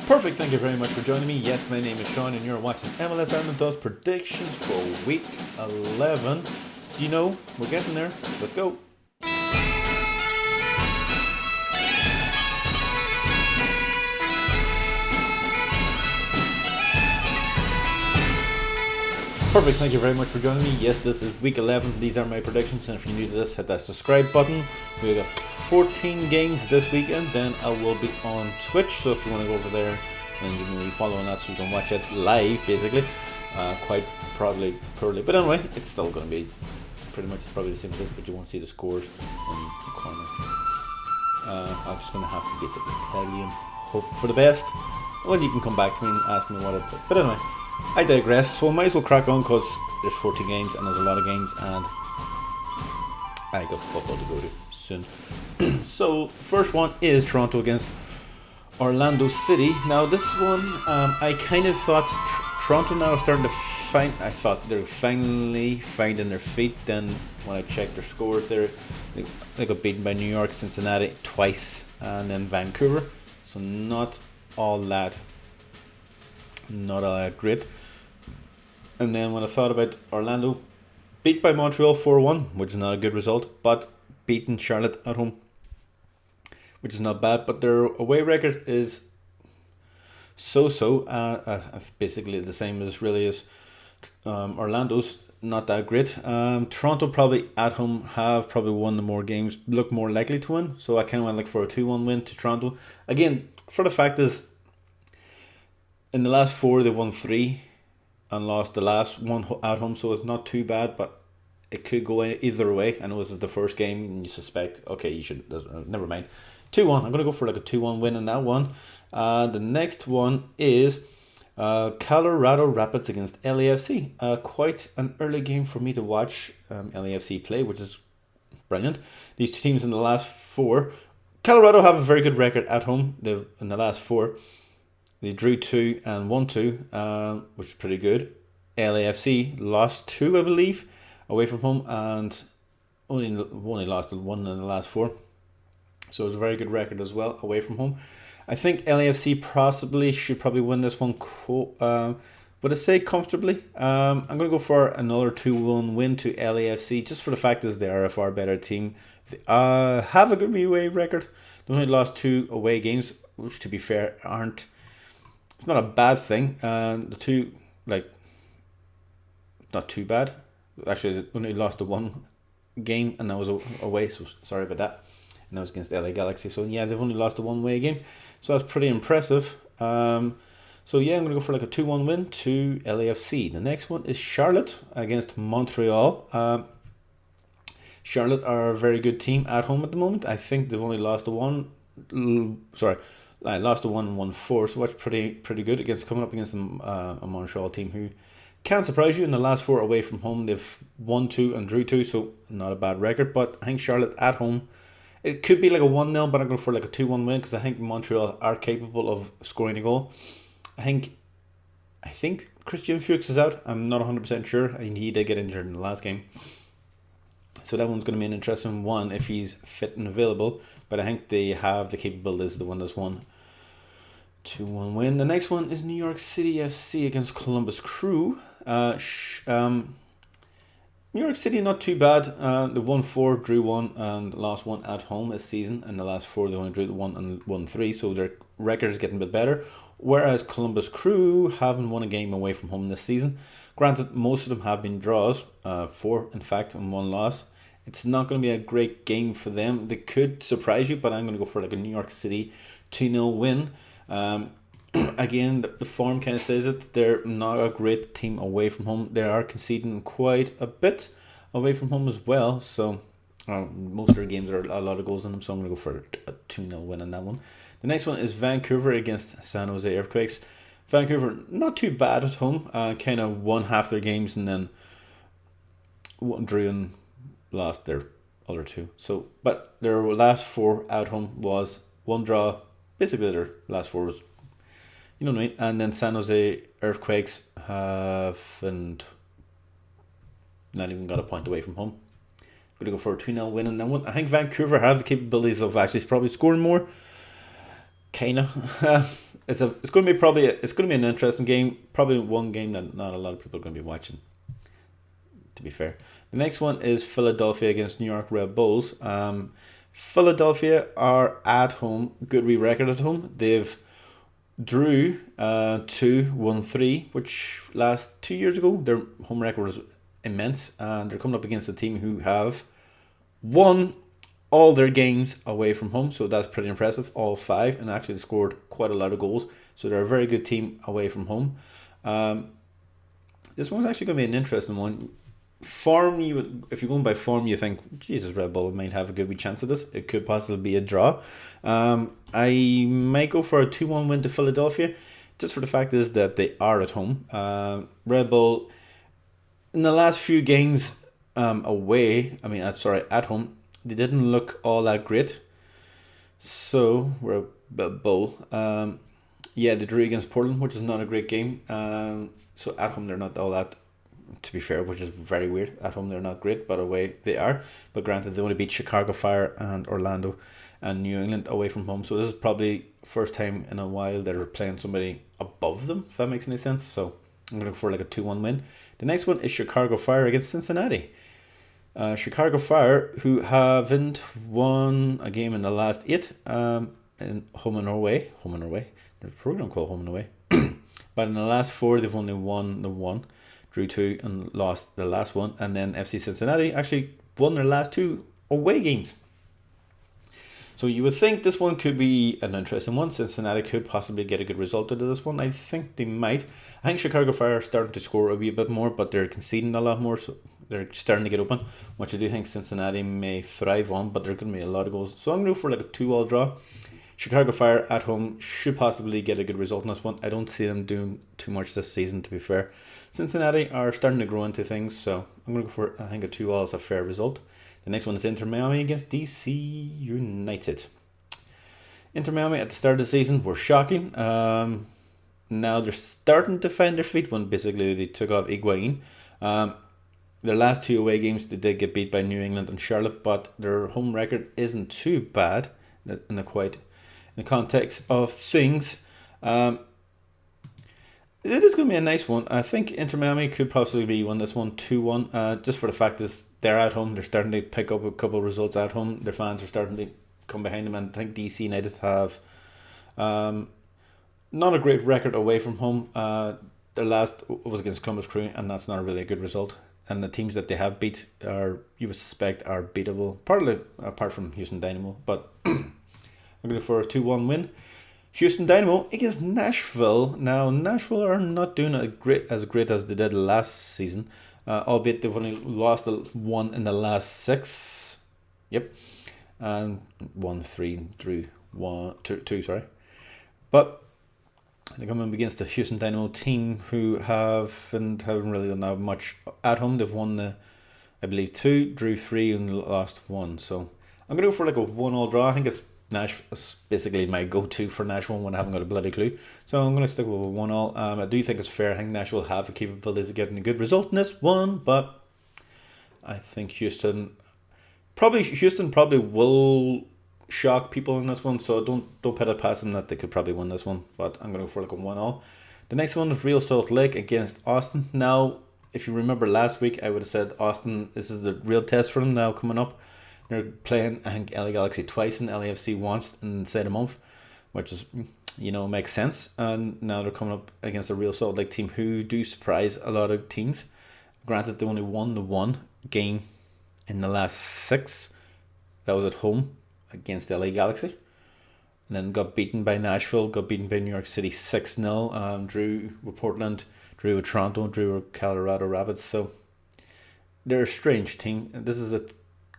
Perfect, thank you very much for joining me. Yes, my name is Sean and you're watching MLS Ireland Does Predictions for Week 11. Do you know? We're getting there. Let's go. Perfect, thank you very much for joining me. Yes, this is Week 11. These are my predictions, and if you're new to this, hit that subscribe button. We got 14 games this weekend, then I will be on Twitch, so if you want to go over there and you can be following that so you can watch it live, basically. Quite probably poorly, but anyway, it's still going to be pretty much probably the same as this, but you won't see the scores in the corner. I'm just going to have to basically tell you and hope for the best. Well, you can come back to me and ask me what I put, but anyway, I digress, so I might as well crack on because there's 14 games and there's a lot of games and I got football to go to soon. So, first one is Toronto against Orlando City. Now, this one, I kind of thought Toronto now are starting to find. I thought they were finally finding their feet. Then, when I checked their scores, they got beaten by New York, Cincinnati twice, and then Vancouver. So, not all that great. And then, when I thought about Orlando, beat by Montreal 4-1, which is not a good result, but beaten Charlotte at home, which is not bad, but their away record is basically the same as Orlando's, not that great. Toronto probably at home have probably won the more games, look more likely to win, so I kind of went like for a 2-1 win to Toronto. Again, for the fact is, in the last 4 they won 3 and lost the last one at home, so it's not too bad, but it could go either way. I know this is the first game and you suspect, okay, you should, never mind. 2-1, I'm going to go for like a 2-1 win in that one. The next one is Colorado Rapids against LAFC. Quite an early game for me to watch LAFC play, which is brilliant. These two teams in the last 4. Colorado have a very good record at home. In the last 4. They drew 2 and won 2, which is pretty good. LAFC lost 2, I believe, away from home, and only lost 1 in the last 4. So it's a very good record as well, away from home. I think LAFC should probably win this one, but I say comfortably. I'm going to go for another 2-1 win to LAFC, just for the fact that they are a far better team. They have a good away record. They only lost 2 away games, which to be fair it's not a bad thing. The 2, not too bad. Actually, they only lost the 1 game, and that was away, so sorry about that. And that was against LA Galaxy. So yeah, they've only lost a 1-way game. So that's pretty impressive. So yeah, I'm going to go for like a 2-1 win to LAFC. The next one is Charlotte against Montreal. Charlotte are a very good team at home at the moment. I think they've only lost lost a 1 and won 4. So that's pretty good coming up against a Montreal team who can't surprise you. In the last 4 away from home, they've won 2 and drew 2. So not a bad record. But I think Charlotte at home, it could be like a 1-0, but I'm going for like a 2-1 win because I think Montreal are capable of scoring a goal. I think Christian Fuchs is out. I'm not 100% sure. He did get injured in the last game. So that one's going to be an interesting one if he's fit and available. But I think they have the capabilities to win this one. 2-1 win. The next one is New York City FC against Columbus Crew. New York City, not too bad. They won 4, drew 1, and lost 1 at home this season. In the last 4, they only drew 1 and won 3, so their record is getting a bit better. Whereas Columbus Crew haven't won a game away from home this season. Granted, most of them have been draws, 4 in fact, and 1 loss. It's not going to be a great game for them. They could surprise you, but I'm going to go for like a New York City 2-0 win. Again, the form kind of says it. They're not a great team away from home. They are conceding quite a bit away from home as well. So most of their games are a lot of goals in them. So I'm going to go for a 2-0 win on that one. The next one is Vancouver against San Jose Earthquakes. Vancouver, not too bad at home. Kind of won half their games and then drew and lost their other 2. So, but their last 4 at home was 1 draw. Basically, their last 4 was, you know what I mean. And then San Jose Earthquakes haven't not even got a point away from home. I'm going to go for a 2-0 win in that one. I think Vancouver have the capabilities of actually probably scoring more. Kinda. it's going to be probably it's going to be an interesting game. Probably one game that not a lot of people are going to be watching, to be fair. The next one is Philadelphia against New York Red Bulls. Philadelphia are at home, good wee record at home. They've drew 2-1-3, which last 2 years ago their home record was immense, and they're coming up against a team who have won all their games away from home, so that's pretty impressive, all 5, and actually scored quite a lot of goals, so they're a very good team away from home. This one's actually going to be an interesting one. Form, if you're going by form, you think, Jesus, Red Bull might have a good wee chance of this. It could possibly be a draw. I might go for a 2-1 win to Philadelphia, just for the fact is that they are at home. Red Bull, in the last few games at home, they didn't look all that great. So, we're a Bull. They drew against Portland, which is not a great game. So, at home, they're not all that, to be fair, which is very weird. At home they're not great, but away they are. But granted, they only beat Chicago Fire and Orlando and New England away from home. So this is probably first time in a while they're playing somebody above them, if that makes any sense. So I'm going to go for like a 2-1 win. The next one is Chicago Fire against Cincinnati. Chicago Fire, who haven't won a game in the last 8, in home and away. There's a program called Home and Away. But in the last 4, they've only won the 1. Drew 2 and lost the last one, and then FC Cincinnati actually won their last 2 away games. So you would think this one could be an interesting one. Cincinnati could possibly get a good result out of this one. I think they might. I think Chicago Fire are starting to score a wee bit more, but they're conceding a lot more, so they're starting to get open, which I do think Cincinnati may thrive on, but there's going to be a lot of goals. So I'm going to go for like a 2-all draw. Chicago Fire at home should possibly get a good result in this one. I don't see them doing too much this season, to be fair. Cincinnati are starting to grow into things, so I'm going to go for, I think, a 2-all is a fair result. The next one is Inter Miami against DC United. Inter Miami at the start of the season were shocking. Now they're starting to find their feet when basically they took off Higuain. Their last 2 away games, they did get beat by New England and Charlotte, but their home record isn't too bad in the context of things. It is going to be a nice one. I think Inter Miami could possibly win this one 2-1. Just for the fact is they're at home. They're starting to pick up a couple of results at home. Their fans are starting to come behind them. And I think DC United have not a great record away from home. Their last was against Columbus Crew, and that's not really a good result. And the teams that they have beat you would suspect are beatable, partly apart from Houston Dynamo. But I'm going for a 2-1 win. Houston Dynamo against Nashville. Now, Nashville are not doing as great as they did last season, albeit they've only lost 1 in the last 6. Yep. And 1-3 drew 2, sorry. But they're coming up against the Houston Dynamo team who haven't really done that much at home. They've won, I believe, 2, drew 3 and lost 1. So I'm going to go for like a 1-all draw. I think it's basically my go-to for Nashville when I haven't got a bloody clue. So I'm going to stick with a 1-all. I do think it's fair. I think Nashville have the capabilities of getting a good result in this one, but I think Houston probably will shock people in this one, so don't put it past them that they could probably win this one, but I'm going to go for like a 1-all. The next one is Real Salt Lake against Austin. Now, if you remember last week, I would have said Austin, this is the real test for them now coming up. They're playing, I think, LA Galaxy twice and LAFC once inside a month, which is, makes sense. And now they're coming up against a Real Salt Lake team who do surprise a lot of teams. Granted, they only won the 1 game in the last 6. That was at home against LA Galaxy. And then got beaten by Nashville, got beaten by New York City 6-0. Drew with Portland, drew with Toronto, drew with Colorado Rapids. So they're a strange team. This is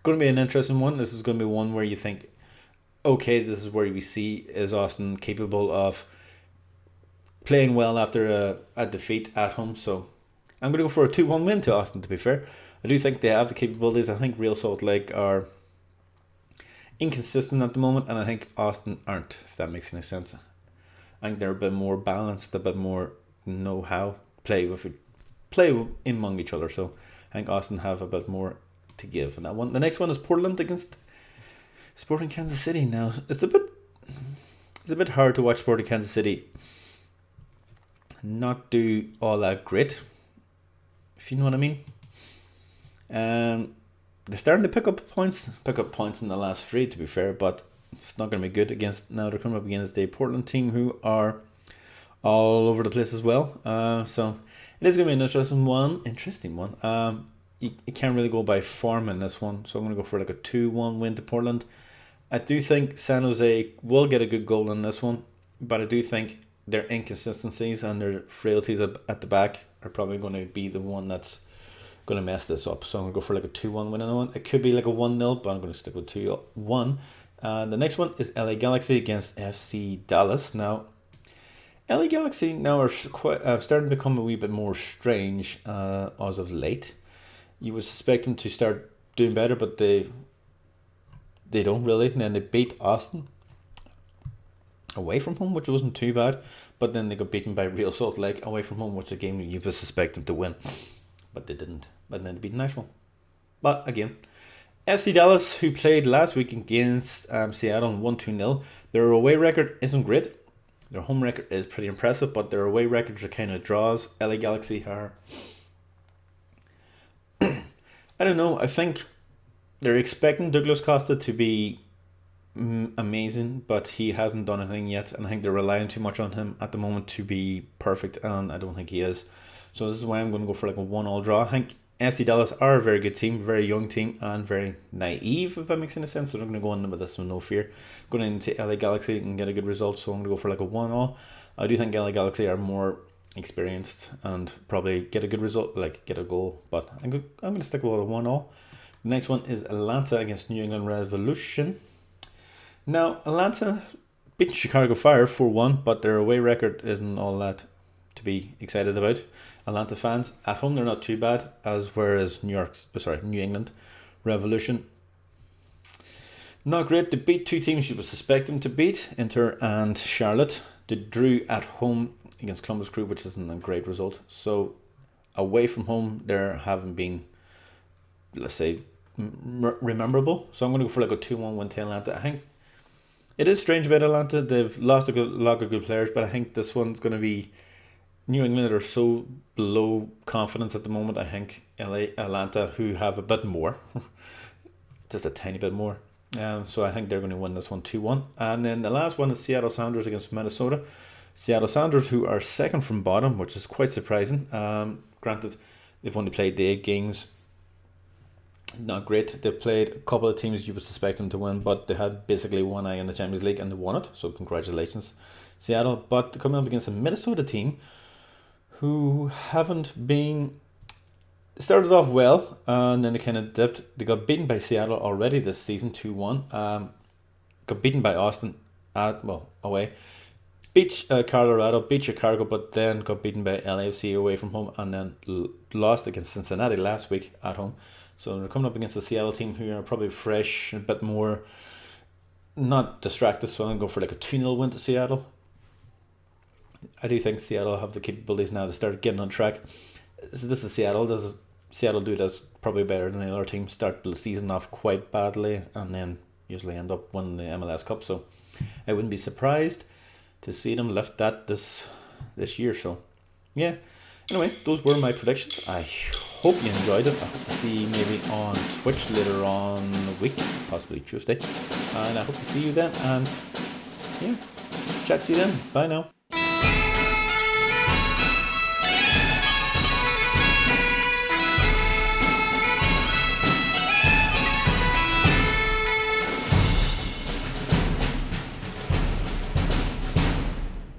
going to be an interesting one. This is going to be one where you think, okay, this is where we see is Austin capable of playing well after a defeat at home. So I'm going to go for a 2-1 win to Austin, to be fair. I do think they have the capabilities. I think Real Salt Lake are inconsistent at the moment, and I think Austin aren't, if that makes any sense. I think they're a bit more balanced, a bit more know-how, play among each other. So I think Austin have a bit more to give. And that one, the next one is Portland against Sporting Kansas City. Now it's a it's a bit hard to watch Sporting Kansas City not do all that great, if you know what I mean. They're starting to pick up points in the last 3, to be fair, but it's not going to be good against. Now they're coming up against a Portland team who are all over the place as well. So it is going to be an interesting one. You can't really go by form in this one, so I'm going to go for like a 2-1 win to Portland. I do think San Jose will get a good goal in this one, but I do think their inconsistencies and their frailties at the back are probably going to be the one that's going to mess this up. So I'm going to go for like a 2-1 win on that one. It could be like a 1-0, but I'm going to stick with 2-1. The next one is LA Galaxy against FC Dallas. Now, LA Galaxy now are starting to become a wee bit more strange as of late. You would suspect them to start doing better, but they don't really. And then they beat Austin away from home, which wasn't too bad. But then they got beaten by Real Salt Lake away from home, which is a game you would suspect them to win. But they didn't. But then they beat Nashville. But again, FC Dallas, who played last week against Seattle and won 2-0. Their away record isn't great. Their home record is pretty impressive, but their away records are kind of draws. LA Galaxy are... I don't know. I think they're expecting Douglas Costa to be amazing, but he hasn't done anything yet, and I think they're relying too much on him at the moment to be perfect, and I don't think he is. So this is why I'm going to go for like a 1-1 draw. I think FC Dallas are a very good team, very young team, and very naive, if that makes any sense. So I'm going to go in with this with no fear. Going into LA Galaxy and get a good result, so I'm going to go for like a 1-0. I do think LA Galaxy are more experienced and probably get a good result, like get a goal, but I'm going to stick with a 1-0. The next one is Atlanta against New England Revolution. Now, Atlanta beat Chicago Fire 4-1, but their away record isn't all that to be excited about. Atlanta fans at home, they're not too bad, as whereas New England Revolution, not great. They beat two teams you would suspect them to beat, Inter and Charlotte. They drew at home against Columbus Crew, which isn't a great result. So away from home, there haven't been, let's say, rememberable. So I'm going to go for like a 2-1 win to Atlanta. I think it is strange about Atlanta. They've lost a lot of good players, but I think this one's going to be... New England are so below confidence at the moment. I think Atlanta, who have a bit more, just a tiny bit more. So I think they're going to win this one 2-1. And then the last one is Seattle Sounders against Minnesota. Seattle Sounders, who are second from bottom, which is quite surprising. Granted, they've only played the 8 games. Not great. They've played a couple of teams you would suspect them to win, but they had basically one eye in the Champions League and they won it. So congratulations, Seattle. But they're coming up against a Minnesota team who haven't been... started off well, and then they kind of dipped. They got beaten by Seattle already this season, 2-1. Got beaten by Austin away. Beat Colorado, beat Chicago, but then got beaten by LAFC away from home, and then lost against Cincinnati last week at home. So they're coming up against the Seattle team, who are probably fresh, a bit more not distracted. So I'm going to go for like a 2-0 win to Seattle. I do think Seattle have the capabilities now to start getting on track. This is Seattle. Seattle do this probably better than the other team. Start the season off quite badly and then usually end up winning the MLS Cup. So I wouldn't be surprised to see them lift that this year. So yeah. Anyway, those were my predictions. I hope you enjoyed it. I hope to see you maybe on Twitch later on in the week, possibly Tuesday. And I hope to see you then. And yeah, chat to you then. Bye now.